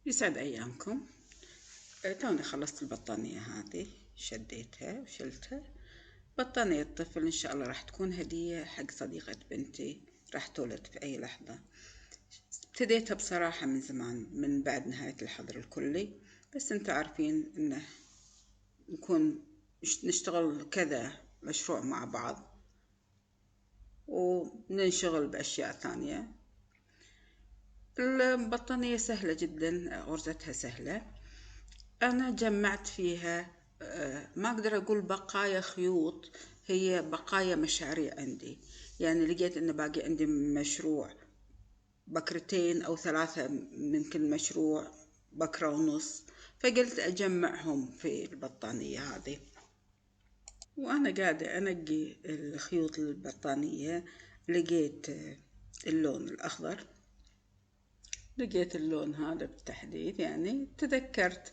يسعد أيامكم. توني خلصت البطانية هذه، شديتها وشلتها. بطانية طفل إن شاء الله راح تكون هدية حق صديقة بنتي، راح تولد في أي لحظة. ابتديتها بصراحة من زمان، من بعد نهاية الحظر الكلي، بس انتوا عارفين إنه نكون نشتغل كذا مشروع مع بعض وننشغل بأشياء ثانية. البطانية سهلة جدا، غرزتها سهلة. أنا جمعت فيها ما أقدر أقول بقايا خيوط، هي بقايا مشاريع عندي. يعني لقيت إنه باقي عندي مشروع، بكرتين أو 3 من كل مشروع، بكرة ونص، فقلت أجمعهم في البطانية هذه. وأنا قاعدة أنقي الخيوط للبطانية لقيت اللون الأخضر، لقيت اللون هذا بالتحديد. يعني تذكرت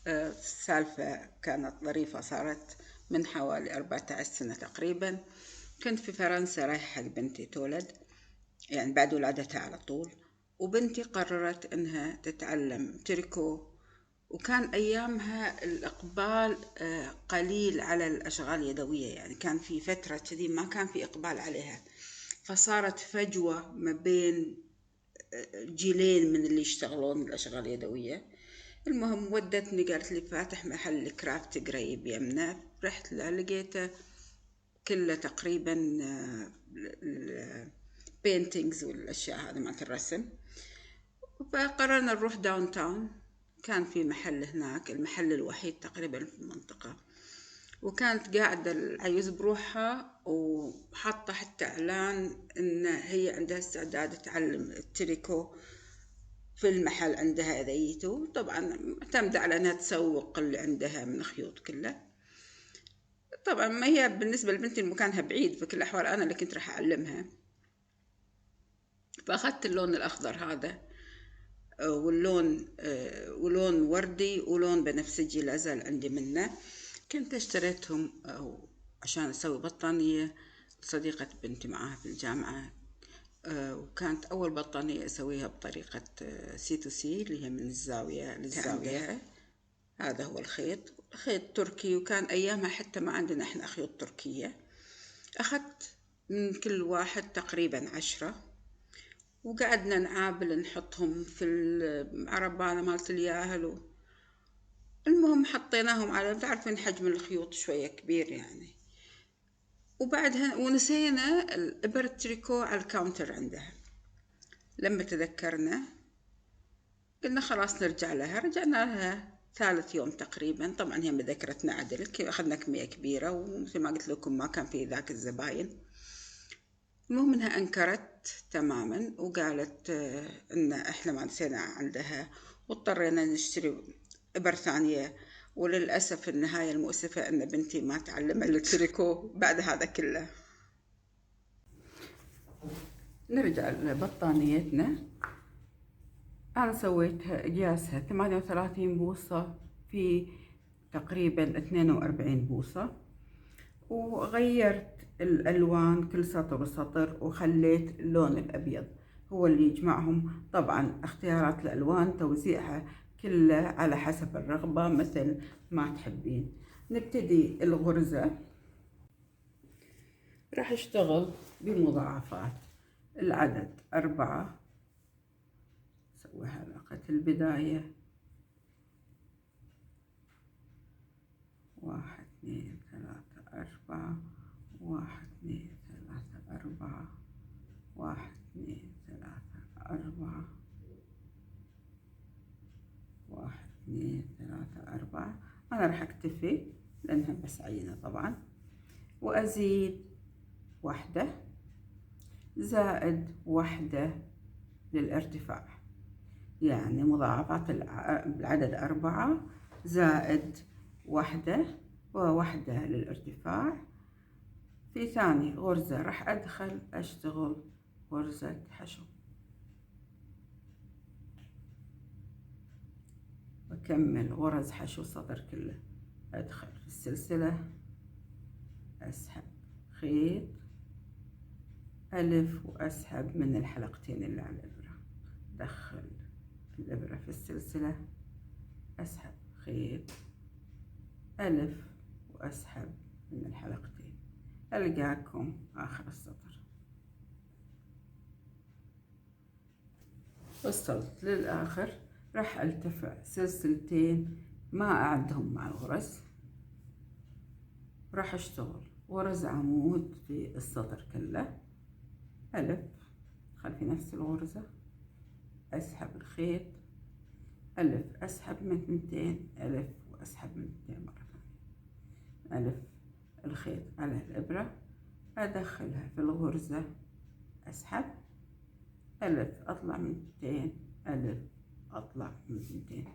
السالفة كانت ظريفة، صارت من حوالي 14 سنة تقريبا. كنت في فرنسا رايحة حق بنتي تولد، يعني بعد ولادتها على طول، وبنتي قررت انها تتعلم تريكو. وكان ايامها الاقبال قليل على الاشغال اليدوية، يعني كان في فترة كذي ما كان في اقبال عليها، فصارت فجوة ما بين جيلين من اللي يشتغلون الاشغال اليدوية. المهم ودتني، قالت لي فاتح محل كرافت قريب يمنا، رحت له لقيته كله تقريبا بينتينجز والاشياء هذه مالت الرسم. فقررنا نروح داون تاون، كان في محل هناك، المحل الوحيد تقريبا في المنطقة. وكانت قاعدة العيوز بروحها وحاطة حتى إعلان إن هي عندها استعداد تعلم التريكو في المحل عندها ذيته. طبعا معتمدة على أنها تسوق اللي عندها من خيوط كله. طبعا ما هي بالنسبة لبنتي مكانها بعيد، في كل الأحوال أنا اللي كنت راح أعلمها. فأخذت اللون الأخضر هذا، ولون وردي ولون بنفسجي لازال عندي منه. كنت اشتريتهم عشان أسوي بطانية صديقة بنتي معاها في الجامعة. وكانت أول بطانية أسويها بطريقة سي تو سي، اللي هي من الزاوية للزاوية. هذا هو خيط تركي، وكان أيامها حتى ما عندنا إحنا خيوط تركية. أخذت من كل واحد تقريبا 10، وقعدنا نعابل نحطهم في العربانة مالت الياهل. المهم حطيناهم على، تعرفين حجم الخيوط شوية كبير يعني. وبعدها ونسينا الإبر التريكو على الكاونتر عندها. لما تذكرنا قلنا خلاص نرجع لها. رجعنا لها ثالث يوم تقريبا. طبعا هي مذكرتنا عدل، أخذنا كمية كبيرة، ومثل ما قلت لكم ما كان في ذاك الزباين. المهم انها انكرت تماما وقالت ان احنا ما نسينا عندها، واضطرينا نشتري ابر ثانية. وللأسف النهاية المؤسفة ان بنتي ما تعلمت التريكو بعد هذا كله. نرجع لبطانيتنا. أنا سويتها قياسها 38 بوصة في تقريبا 42 بوصة، وغيرت الألوان كل سطر وسطر، وخليت اللون الأبيض هو اللي يجمعهم. طبعا اختيارات الألوان توزيعها كله على حسب الرغبة مثل ما تحبين. نبتدي الغرزة. راح اشتغل بمضاعفات العدد 4. سوي حلقة البداية 1 2 3 4، 1 2 3 4، 1 2 3 4، 1 2 3 4. أنا راح أكتفي لأنها بس عينة طبعا، وأزيد 1 زائد 1 للارتفاع. يعني مضاعفات العدد 4 زائد 1 و1 للارتفاع. في ثاني غرزة راح أدخل أشتغل غرزة حشو، وأكمل غرز حشو السطر كله. أدخل في السلسلة، أسحب خيط ألف، وأسحب من الحلقتين اللي على الإبرة، أدخل الإبرة في السلسلة، أسحب خيط ألف وأسحب من الحلقتين، ألقاكم آخر السطر. وصلت للآخر، راح ألتفع سلسلتين ما أعدهم مع الغرز، راح أشتغل غرز عمود في السطر كله، ألف أدخل في نفس الغرزة، أسحب الخيط ألف، أسحب من ثنتين ألف وأسحب من ثنتين مرة ثانية، ألف الخيط على الإبرة، أدخلها في الغرزة، أسحب ألف، أطلع من ثنتين ألف، أطلع من ثنتين.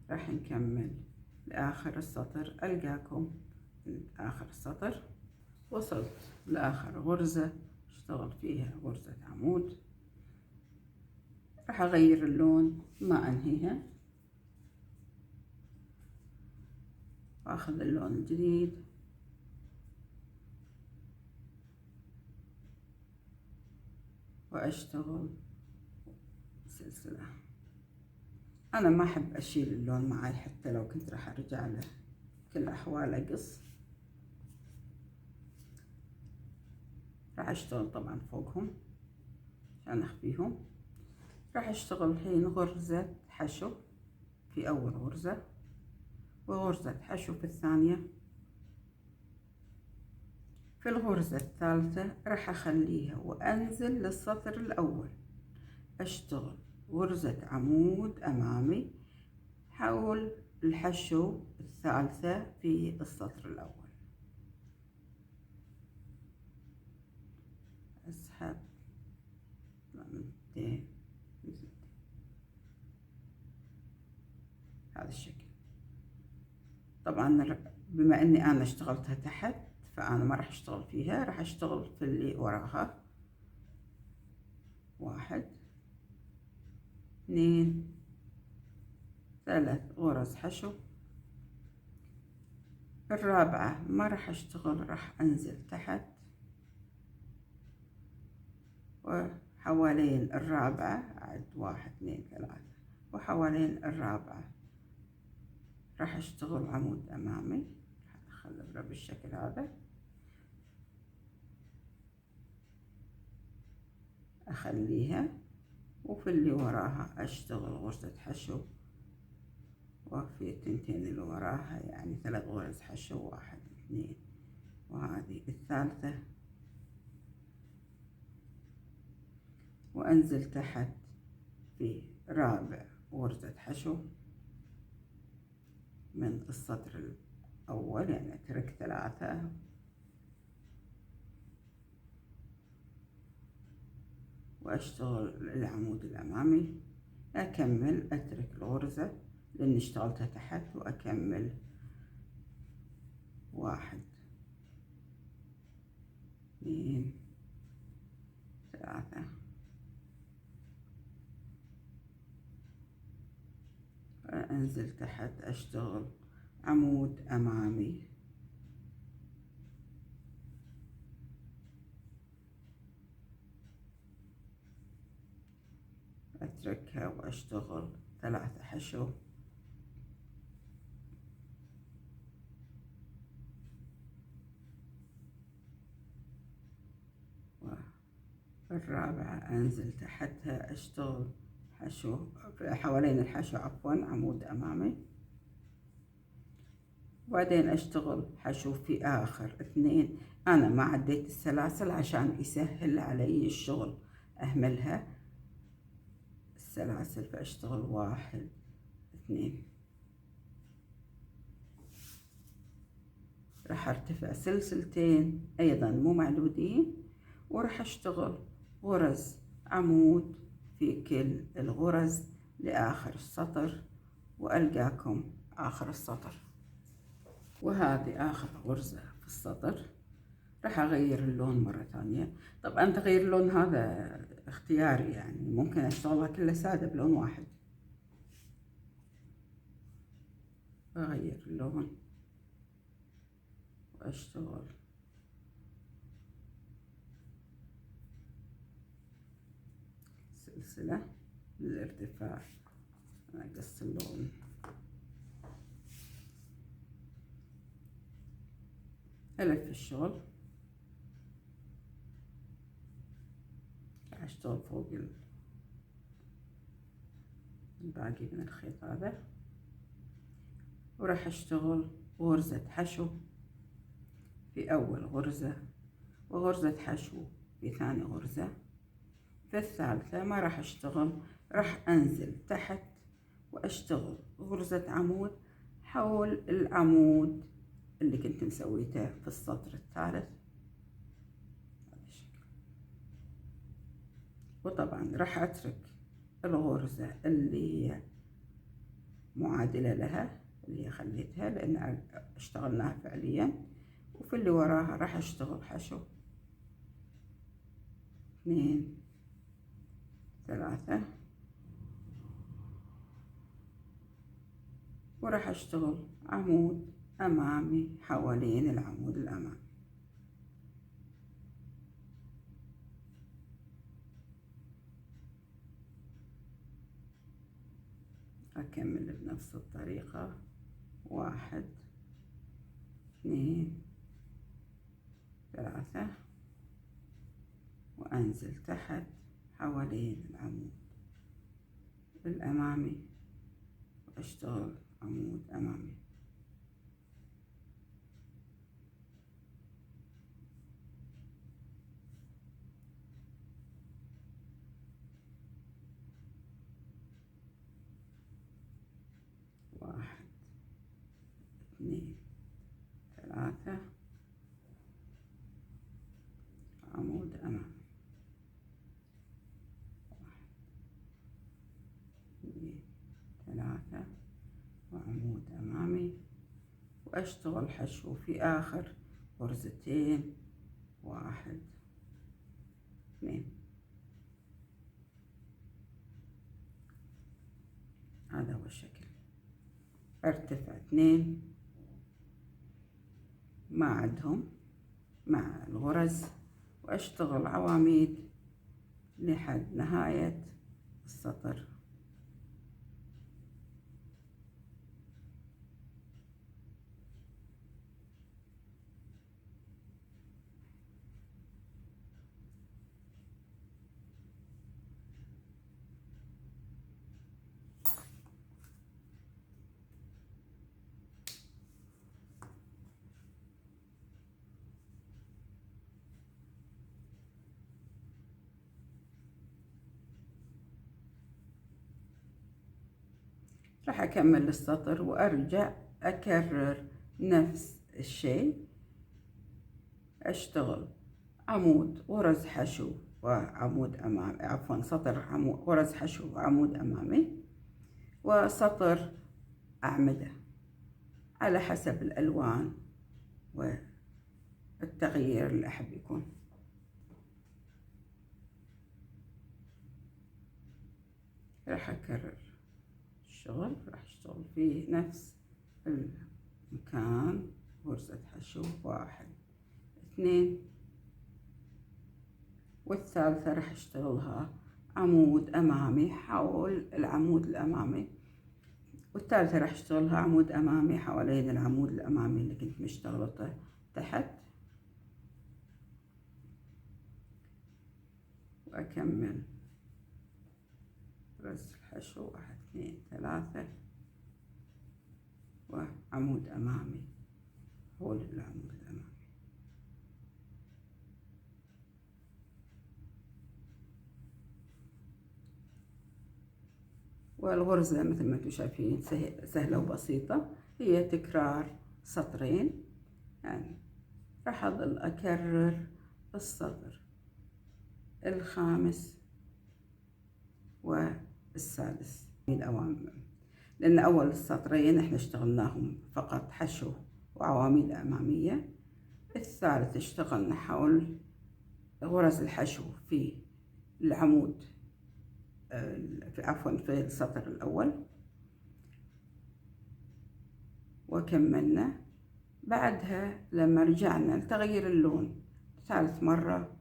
راح نكمل لآخر السطر، ألقاكم آخر السطر. وصلت لآخر غرزة اشتغل فيها غرزة عمود، راح أغير اللون ما أنهيها، وأخذ اللون الجديد وأشتغل سلسلة. أنا ما أحب أشيل اللون معي، حتى لو كنت راح أرجع له كل الأحوال أقص. راح أشتغل طبعا فوقهم عشان أخفيهم. راح أشتغل الحين غرزة حشو في أول غرزة، وغرزة حشو في الثانية. في الغرزة الثالثة راح أخليها وأنزل للسطر الأول، أشتغل غرزة عمود أمامي حول الحشو الثالثة في السطر الأول، أسحب من هذا الشكل. طبعا بما اني انا اشتغلتها تحت فانا ما راح اشتغل فيها، راح اشتغل في اللي وراها، 1 2 3 غرز حشو. الرابعة ما راح اشتغل، راح انزل تحت، وحوالين الرابعة اعد 1 2 3، وحوالين الرابعة راح اشتغل عمود امامي، راح ادخل الابرة بالشكل هذا، اخليها، وفي اللي وراها اشتغل غرزة حشو، وفي التنتين اللي وراها يعني 3 غرز حشو، 1 2، وهذه الثالثة، وانزل تحت في رابع غرزة حشو من السطر الأول، يعني أترك 3، وأشتغل العمود الأمامي، أكمل أترك الغرزة لأني اشتغلتها تحت، وأكمل 1 2 3، أنزل تحت أشتغل عمود أمامي، أتركها وأشتغل 3 حشو، والرابعة أنزل تحتها أشتغل حشو حوالين الحشو، عفوا عمود أمامي، وبعدين أشتغل حشو في آخر 2. أنا ما عديت السلاسل عشان يسهل علي الشغل، أهملها السلاسل، فأشتغل 1 2. راح ارتفع سلسلتين أيضا مو معدودين، وراح أشتغل غرز عمود في كل الغرز لآخر السطر، وألقاكم آخر السطر. وهذه آخر غرزة في السطر. راح أغير اللون مرة ثانية. طبعا تغيير اللون هذا اختياري، يعني ممكن أشتغلها كلها سادة بلون واحد. أغير اللون وأشتغل سلسلة للارتفاع. أقص اللون. ألف الشغل، راح أشتغل فوق الباقي من الخيط هذا، وراح أشتغل غرزة حشو في أول غرزة، وغرزة حشو في ثاني غرزة. في الثالثة ما راح أشتغل، راح أنزل تحت وأشتغل غرزة عمود حول العمود اللي كنت مسويته في السطر الثالث بهذا الشكل. وطبعا راح أترك الغرزة اللي هي معادلة لها، اللي هي خليتها لأن اشتغلناها فعليا، وفي اللي وراها راح أشتغل حشو 2 3، وراح أشتغل عمود أمامي حوالين العمود الأمامي. أكمل بنفس الطريقة 1 2 3، وأنزل تحت حوالين العمود الأمامي وأشتغل عمود أمامي. واحد 2 3، عمود أمامي. 1 2 3، وعمود أمامي، وأشتغل حشو في آخر غرزتين 1 2. هذا هو الشكل. ارتفع 2 ما عدهم مع الغرز، وأشتغل عواميد لحد نهاية السطر. راح أكمل السطر وأرجع أكرر نفس الشيء. أشتغل عمود غرز حشو وعمود أمامي، عفوا سطر عمود غرز حشو وعمود أمامي، وسطر أعمدة على حسب الألوان والتغيير اللي أحب يكون. راح أكرر الشغل، راح أشتغل في نفس المكان غرزة حشو 1 2، والثالثة راح أشتغلها عمود أمامي حول العمود الأمامي، والثالثة راح أشتغلها عمود أمامي حوالين العمود الأمامي اللي كنت مشتغلته تحت. وأكمل غرز الحشو 1 2 3، وعمود أمامي حول العمود الأمامي. والغرزة مثل ما انتم شايفين سهلة وبسيطة، هي تكرار سطرين. يعني راح أظل أكرر السطر الخامس والسادس من الأوامر، لأن أول السطرين احنا اشتغلناهم فقط حشو وعواميد أمامية. الثالث اشتغلنا حول غرز الحشو في العمود، عفوا في السطر الأول، وكملنا. بعدها لما رجعنا لتغيير اللون ثالث مرة،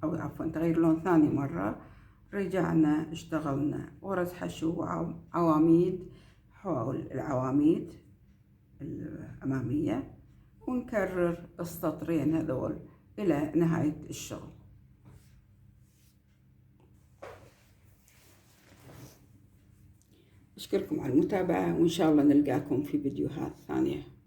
أو عفوا تغيير اللون ثاني مرة، رجعنا اشتغلنا غرز حشو وعواميد حول العواميد الأمامية، ونكرر السطرين هذول إلى نهاية الشغل. أشكركم على المتابعة، وإن شاء الله نلقاكم في فيديوهات ثانية.